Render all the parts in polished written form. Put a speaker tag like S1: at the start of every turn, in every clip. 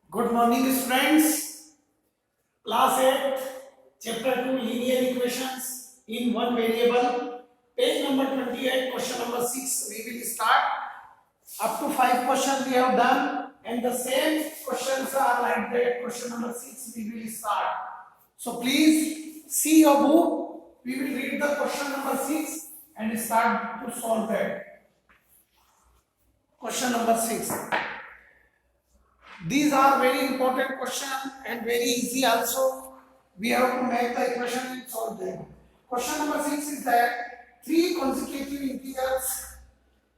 S1: Good morning, students. Class 8, Chapter 2, Linear Equations in one variable. Page number 28, question number 6. We will start. Up to 5 questions we have done, and the same questions are like that. Question number 6 we will start. So please see your book. We will read the question number 6 and start to solve that. Question number 6. These are very important question and very easy also. We have to make the equation and solve them. Question number 6 is that three consecutive integers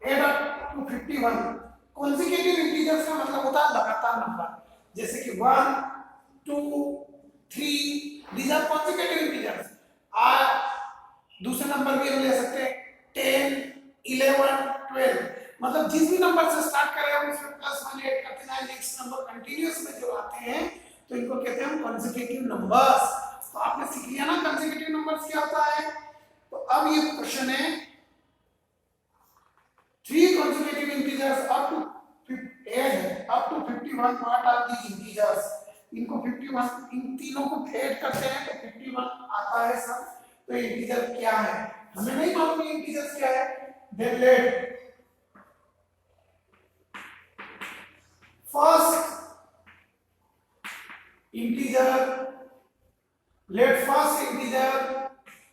S1: add up to 51. Consecutive integers का मतलब होता है लगातार number, जैसे कि 1, 2, 3, these are consecutive integers. दूसरे number भी हम ले सकते हैं 10, 11, 12, मतलब जिस भी नंबर से स्टार्ट करें हम उसमें प्लस वन ऐड करते हैं, नेक्स्ट नंबर कंटिन्यूअस में जो आते हैं तो इनको कहते हैं हम कॉन्सेक्यूटिव नंबर्स. तो आपने सीख लिया ना कॉन्सेक्यूटिव नंबर्स क्या होता है. तो अब ये क्वेश्चन है three consecutive integers up to 51. What are these integers. इनको 51 इन तीनों को ऐड करते हैं तो 51 आता है सब. तो इंटीजर क्या है हमें नहीं मालूम ये इंटीजर्स क्या है. Then let first integer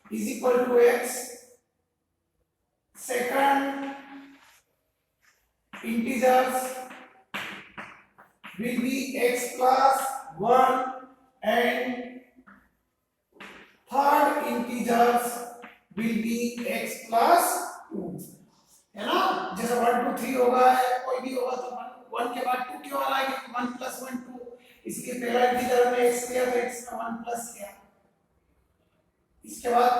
S1: is equal to x. Second integers will be x plus 1 and third integers will be x plus 2. है ना. जैसे 1 2 3 होगा कोई भी होगा तो 1 के बाद 2 क्यों आ रहा है. 1 plus 1 2, इसलिए पहला इंटीजर में x लिया तो x में 1 प्लस किया. इसके बाद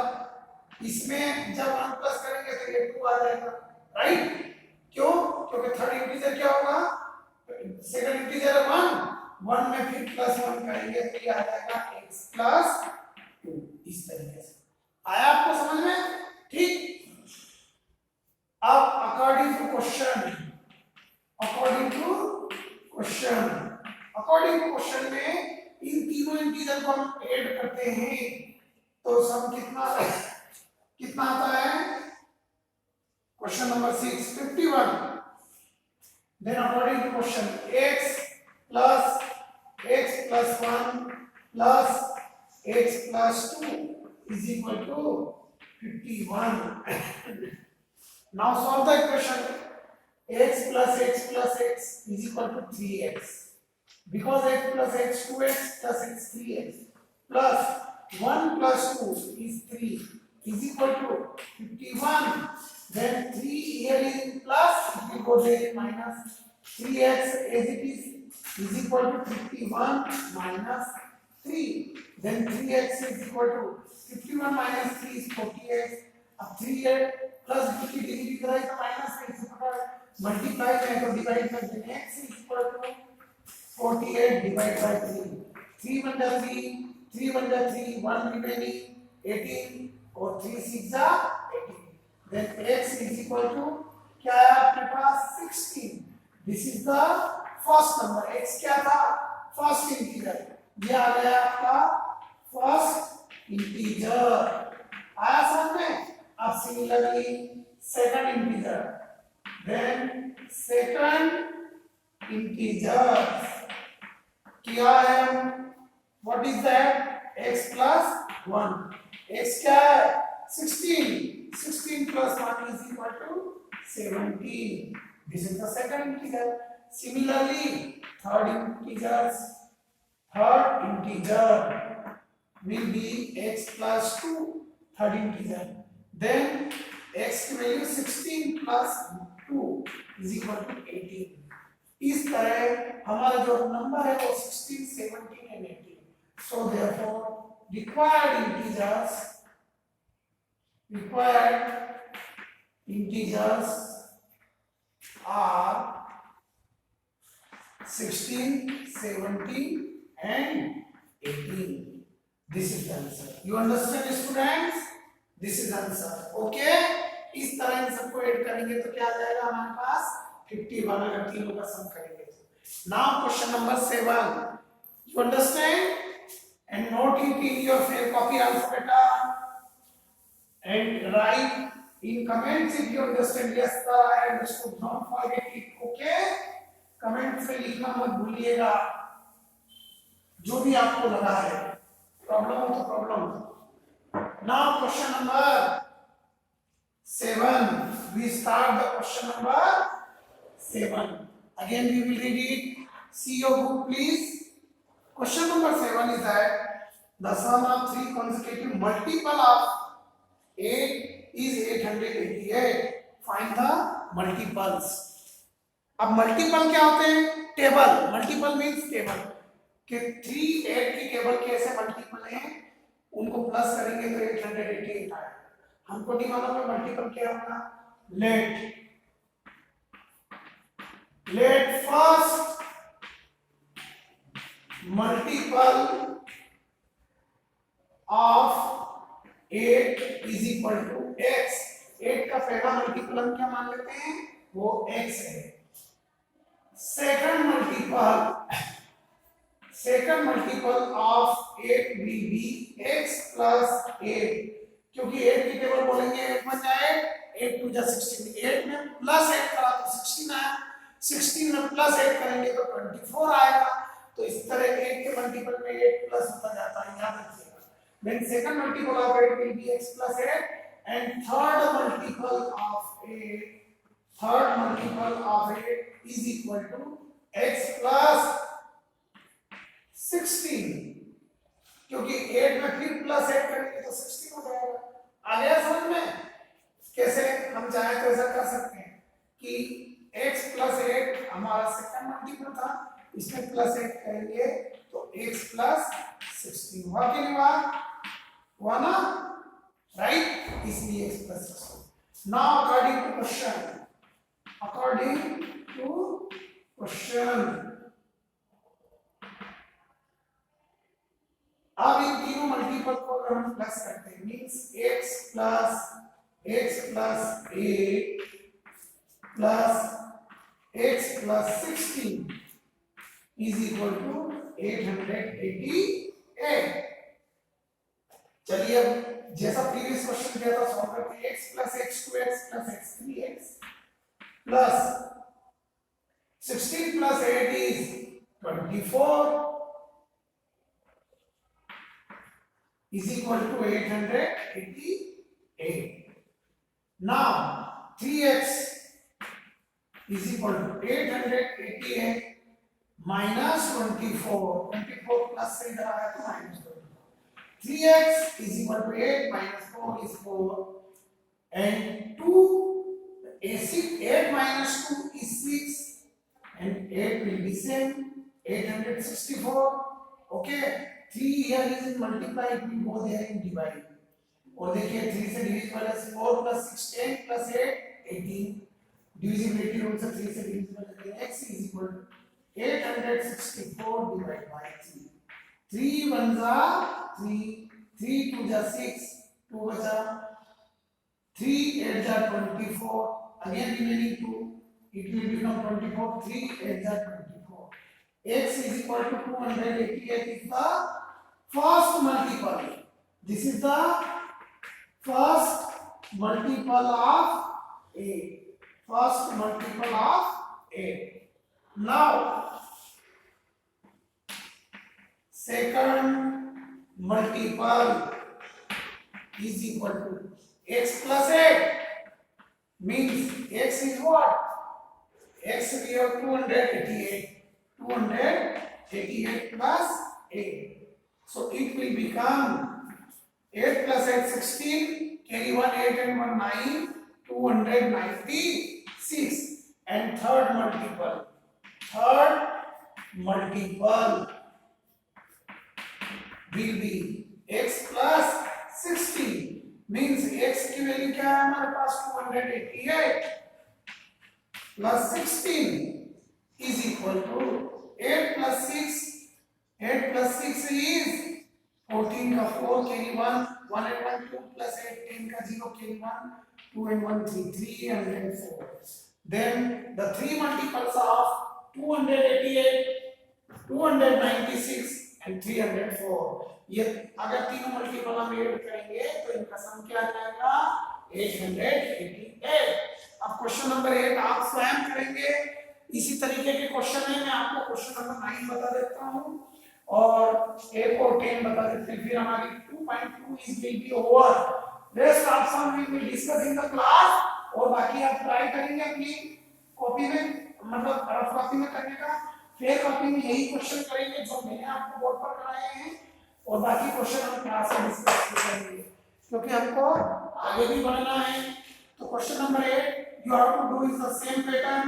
S1: इसमें जब 1 प्लस करेंगे तो ये 2 आ जाएगा. राइट. क्यों. क्योंकि थर्ड इंटीजर क्या होगा. सेकंड इंटीजर है 1 में फिर प्लस 1 करेंगे तो ये आ जाएगा x प्लस 2. इस तरीके से आया आपको समझ में. ठीक. अब अकॉर्डिंग टू क्वेश्चन में इन तीनों इंटीजर को हम ऐड करते हैं तो सम कितना आता है. Question number 6 51. Then according to question x plus 1 plus x plus 2 is equal to 51. Now solve the equation. X plus x is equal to 3x. Because x plus x 2x plus x 3x plus 1 plus 2 is 3 is equal to 51. Then 3 here is in plus, it will go there in minus. 3x as it is equal to 51 minus 3. Then 3x is equal to 51 minus 3 is 48. अब 3 plus की degree कराई तो minus में इसे पता multiply में तो divide कर देंगे. x is equal to 48 divide by 3. 3 1 जा 3 1 जा 3 1 रिमेनिंग 18 और 3 6 जा 18. Then x is equal to क्या है आपके पास 16. This is the first number. x क्या था फर्स्ट इंटीजर. ये आ गया आपका फर्स्ट इंटीजर. आया समझ में. अब similarly second integer. Then second integer क्या है. what is that x plus 1. x क्या है 16 plus 1 is equal to 17. This is the second integer. Similarly third integer will be x plus 2. third integer. Then x की value 16 plus 2 is equal to 18. इस तरह हमारा जो number है वो 16, 17 and 18. So therefore required integers are 16, 17 and 18. This is the answer. You understand students? This is answer. Okay. इस तरह इन सबको ऐड करेंगे तो क्या आ जाएगा हमारे पास 51. अगर तीनों का सम करेंगे तो Now question number 7. You understand? And note it in your copy also beta. And write in comments if you understand. Yes sir, I understood. Don't forget it. Okay? Comments में लिखना मत भूलिएगा जो भी आपको लगा है. प्रॉब्लम हो तो problem. Now question number 7. We start the question number 7. Again we will read it. See your book please. Question number 7 is that the sum of three consecutive multiple of 8 is 888. Find the multiples. अब multiple क्या होते हैं? Table. Multiple means table कि 3 8 की table के ऐसे multiple हैं उनको प्लस करेंगे तो 888 आएगा. हमको नहीं मालूम है मल्टीपल क्या होगा. Let first multiple of 8 is equal to x. 8 का पहला मल्टीपल हम क्या मान लेते हैं? वो x है. Second multiple of 8 will be x plus 8. क्योंकि 8 की टेबल बोलेंगे 8 बन जाए 8 2 जा 16. 8 में प्लस 8 करा तो 16 आया. 16 में प्लस 8 करेंगे तो 24 आएगा. तो इस तरह 8 के मल्टीपल में 8 प्लस होता जाता है. याद रखिएगा. Then second multiple of 8 will be x plus 8 and third multiple of 8 is equal to x plus 16. क्योंकि 8 में फिर प्लस 8 करेंगे तो 16 हो जाएगा. आ गया समझ में? कैसे हम चाहे तो ऐसा कर सकते हैं कि x plus 8 हमारा सेकंड मल्टीपल था, इसमें प्लस 8 करेंगे तो x plus 16 हुआ कि नहीं हुआ ना? राइट. इसलिए x plus 16. Now according to question अब इन तीनों मल्टीपल को अगर हम प्लस करते हैं means x plus 8 plus x plus 16 is equal to 888. चलिए अब जैसा प्रीवियस क्वेश्चन किया था सॉल्व करते हैं. x plus x2x plus x3x plus 16 plus 8 is 24 is equal to 888. Now 3x is equal to 888 minus 24. 24 plus से इधर आया तो minus 24. 3x is equal to 8 minus 4 is 4 and 8 minus 2 is 6 and 8 will be same 864. Okay. 3 here is in multiply, it will go there in divide. और देखिए 3 से divisible है 4 plus 6 10 plus 8 18. Divisibility rule से 3 से डिविजिबल है. x is equal to 864 divided by 3. 3 1 जा 3, 3 2 जा 6, 2 बचा 3 8 जा 24. Again remaining 2, it will become 24. 3 8 जा 24. x is equal to 288 is the first multiple. This is the first multiple of 8. First multiple of 8. Now second multiple is equal to x plus 8 means x is what? X we have 288. 288 plus 8. So it will become 8 plus 8 16. Carry 1 8 and 1 9. 296. And third multiple will be x plus 16 means x की value क्या है हमारे पास 288 plus 16 is equal to 8 plus 6. 8 plus 6 is 14 का 4 carry 1 1 and 1 2 plus 8 10 का 0 carry 1 2 and 1 3 3 and then 4. Then the three multiples of 288, 296 and 304। ये अगर तीनों multiple हम ऐड करेंगे तो इनका सम क्या आ जाएगा 888। अब क्वेश्चन नंबर 8 आप स्वयं करेंगे। इसी तरीके के क्वेश्चन है, मैं आपको क्वेश्चन नंबर 9 बता देता हूं और 8 और 10 बता देते हैं, फिर हमारी 2.2 is will be over. Rest of some we will discuss in the class. और बाकी आप ट्राई करेंगे अपनी कॉपी में, मतलब रफ कॉपी में करने का। फेयर कॉपी में यही क्वेश्चन करेंगे जो मैंने आपको बोर्ड पर कराए हैं, और बाकी क्वेश्चन हम क्लास में डिस्कस करेंगे क्योंकि हमको आगे भी बढ़ना है। तो question number 8 you have to do is the same pattern.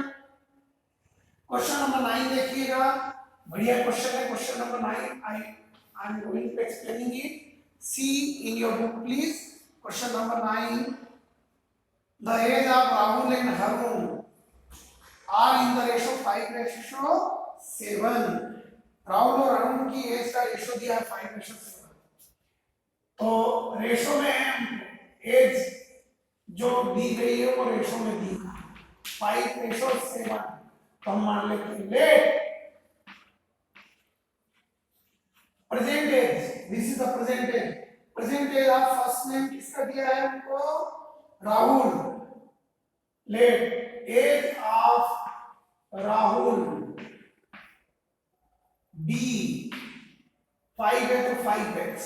S1: Question number 9 देखिएगा, बढ़िया क्वेश्चन है। Question number 9 I am going to explaining it, see in your book please. Question number 9, the age of Rahul and Harun are in the ratio 5:7। Rahul और अरुण की as का ratio दिया है 5:7। तो ratio में एज जो दी गई है वो रेशो में दी है 5:7। तो हम मान लेते हैं let present age, this is the present age. Present age of first name किसका दिया है हमको, Rahul. Let age of Rahul be 5 है तो 5x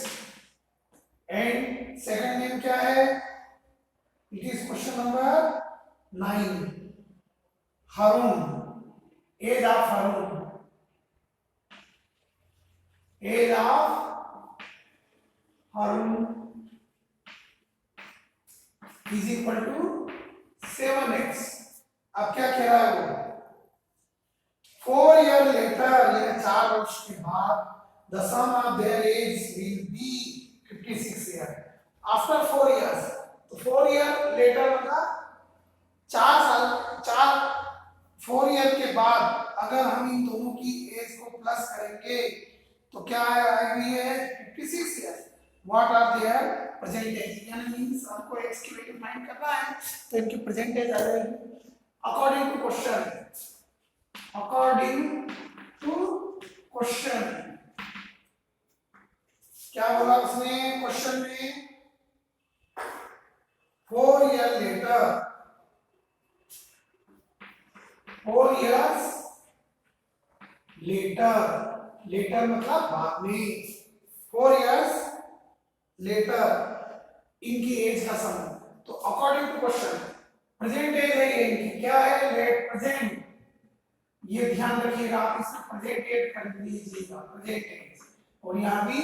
S1: एंड सेकंड नेम क्या है, it is question number 9 Harun. Age of Harun, age of Harun is equal to 7x। अब क्या कह रहा है वो, 4 years later, यानी 4 वर्ष के बाद, the sum of their age will be 56 years. After 4 years, तो 4 year later मतलब 4 ईयर के बाद अगर हम इन दोनों की एज को प्लस करेंगे तो क्या आएगी है 56 years. What are there present age, यानी मींस हमको एक्स की वैल्यू फाइंड करना है तो इनकी प्रेजेंट एज आ जाएगी according to question. According to question क्या बोला उसने क्वेश्चन में, 4 years later, 4 years later, later मतलब बाद में, 4 years later इनकी एज का सम। तो according to question present age है ये इनकी, क्या है लेट प्रेजेंट, ये ध्यान रखिएगा आप इसमें प्रेजेंट एज कर दीजिएगा, प्रेजेंट एज, और यहाँ भी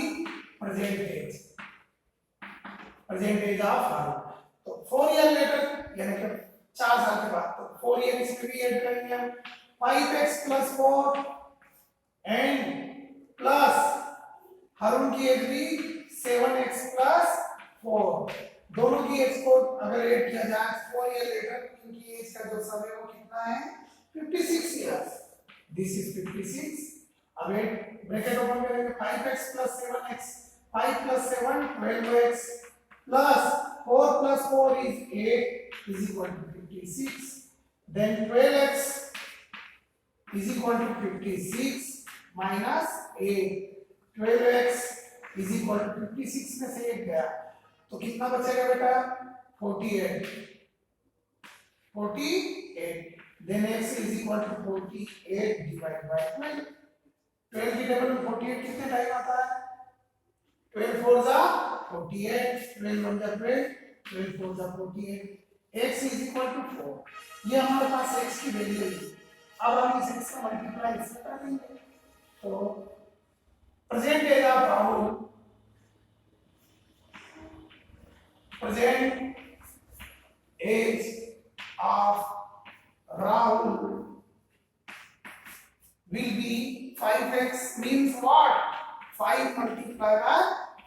S1: present age, present age of how. तो 4 ईयर लेटर यानी कि 4 साल के बाद, तो 4 ईयर इसमें भी ऐड करेंगे हम, 5x + 4 एंड प्लस हरुण की एज भी 7x + 4। दोनों की एज को अगर ऐड किया जाए 4 ईयर लेटर इनकी एज का जो सम है वो कितना है 56 years. This is 56. अब एक ब्रैकेट ओपन करेंगे, 5x + 7x, 5 + 7 12x plus 4 + 4 is 8 is equal to 56. Then 12x is equal to 56 minus 8. 12x is equal to 56 में से 8 गया तो कितना बचेगा बेटा 48। 48 then x is equal to 48 divided by 12। 12 की टेबल में 48 कितने टाइम आता है, 12 4 जा 48, 12 1 जा 12, 12 4 जा 48, x is equal to 4। ये हमारे पास x की वैल्यू है। अब हम इस x का मल्टीप्लाई इससे कर देंगे तो present age of Rahul, present age of Rahul will be 5x means what, 5 multiplied by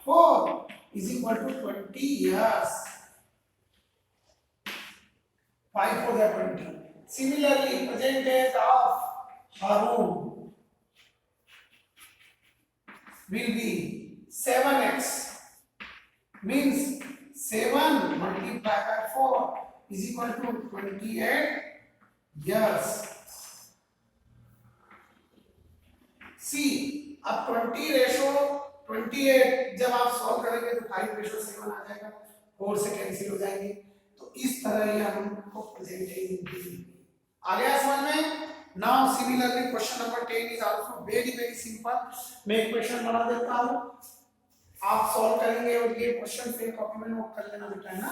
S1: 4 is equal to 20 years, 5 for the 20। Similarly present age of Harun will be 7x means 7 multiplied by 4 is equal to 28 years। सी अब 20 ratio 28 जब आप solve करेंगे तो 5 ratio 7 आ जाएगा, 4 से cancel हो जाएंगे। तो इस तरह ये हमको प्रेजेंटेशन आ गया समझ में। Now similarly question number 10 is also very very simple. मैं एक क्वेश्चन बना देता हूं, आप सॉल्व करेंगे और ये क्वेश्चन पे कॉपी में नोट कर लेना बेटा, है ना।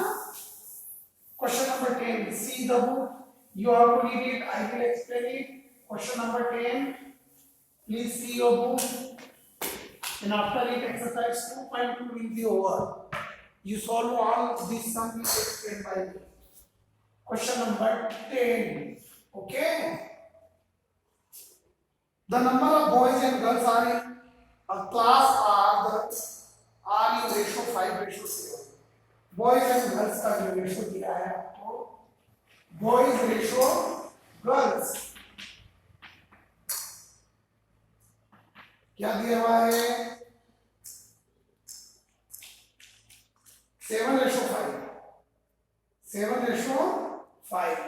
S1: Question number 10, see the book, you have to read it, I will explain it. Question number 10, please see your book and after it exercise 2.2 will be over. You solve all this sum will be explained by me. Question number 10, okay. The number of boys and girls are in a class are in ratio 5:7. Boys and girls का जो ratio दिया है आपको, boys ratio girls क्या दिया हुआ है 7:5, 7:5.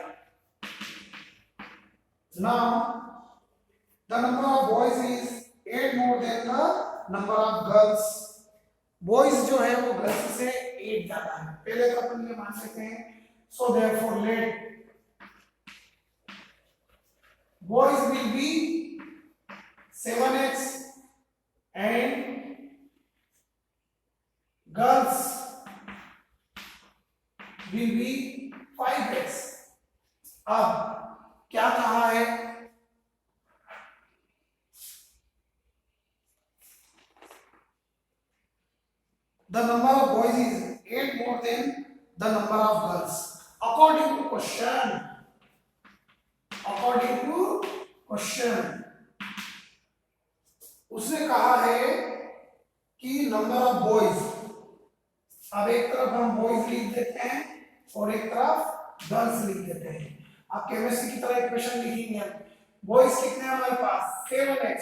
S1: Now the number of boys is 8 more than the number of girls. Boys जो है वो गर्ल्स से 8 ज्यादा है, पहले तो अपन ये मान सकते हैं. So therefore let boys will be 7x and girls will be 5x. अब क्या कहा है, the number of boys is 8 more than the number of girls according to question. According to question उसने कहा है कि नंबर ऑफ बॉयज, अब एक तरफ हम बॉयज लिख देते हैं और एक तरफ गर्ल्स लिख देते हैं. आप केमिस्ट्री की तरह इक्वेशन लिखेंगे, बॉयज कितने हैं हमारे पास 7x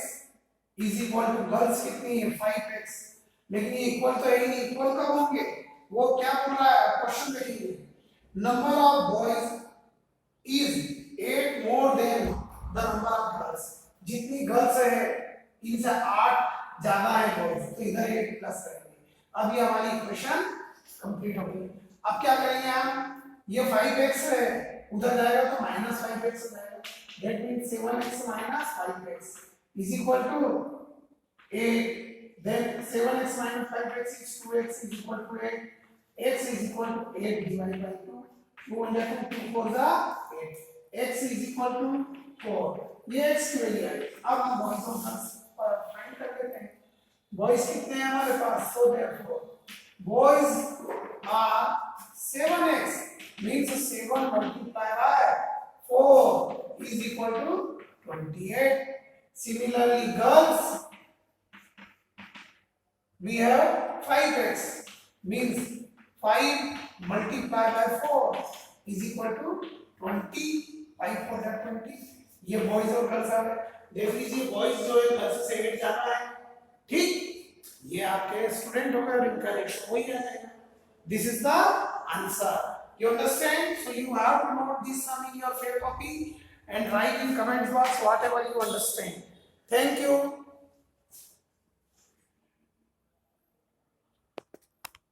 S1: is equal to girls कितनी है 5x. लेकिन ये इक्वल तो है ही नहीं, इक्वल कब होंगे, वो क्या बोल रहा है क्वेश्चन देखेंगे. Number of boys is 8 more than the number of girls. जितनी गर्ल्स है इनसे 8 ज्यादा है बॉयज, तो इधर 8 प्लस करेंगे. अब ये हमारी इक्वेशन कंप्लीट हो गई. अब क्या करेंगे हम, ये 5x है उधर जाएगा तो -5x हो जाएगा. That means 7x - 5x is equal to 8. then 7x - 5x is 2x is equal to 8. x is equal to 8 divided by 2. 2 under 2, 2 4 the 8. x is equal to 4. ये x की वैल्यू है. अब हम बॉयज और girls find कर लेते हैं. Boys कितने हैं हमारे पास, so therefore boys are 7x means 7 multiplied by 4 is equal to 28. Similarly girls we have 5x means 5 multiplied by 4 is equal to 20. 5 for that 20. ये बॉयज और गर्ल्स आ गए. देख लीजिए बॉयज जो है गर्ल्स से 8 ज्यादा है. ठीक, ये आपके स्टूडेंट हो गए और इनका रेशियो वही आ जाएगा. This is the answer. You understand? So you have to note this sum in your fair copy and write in comment box whatever you understand. Thank you.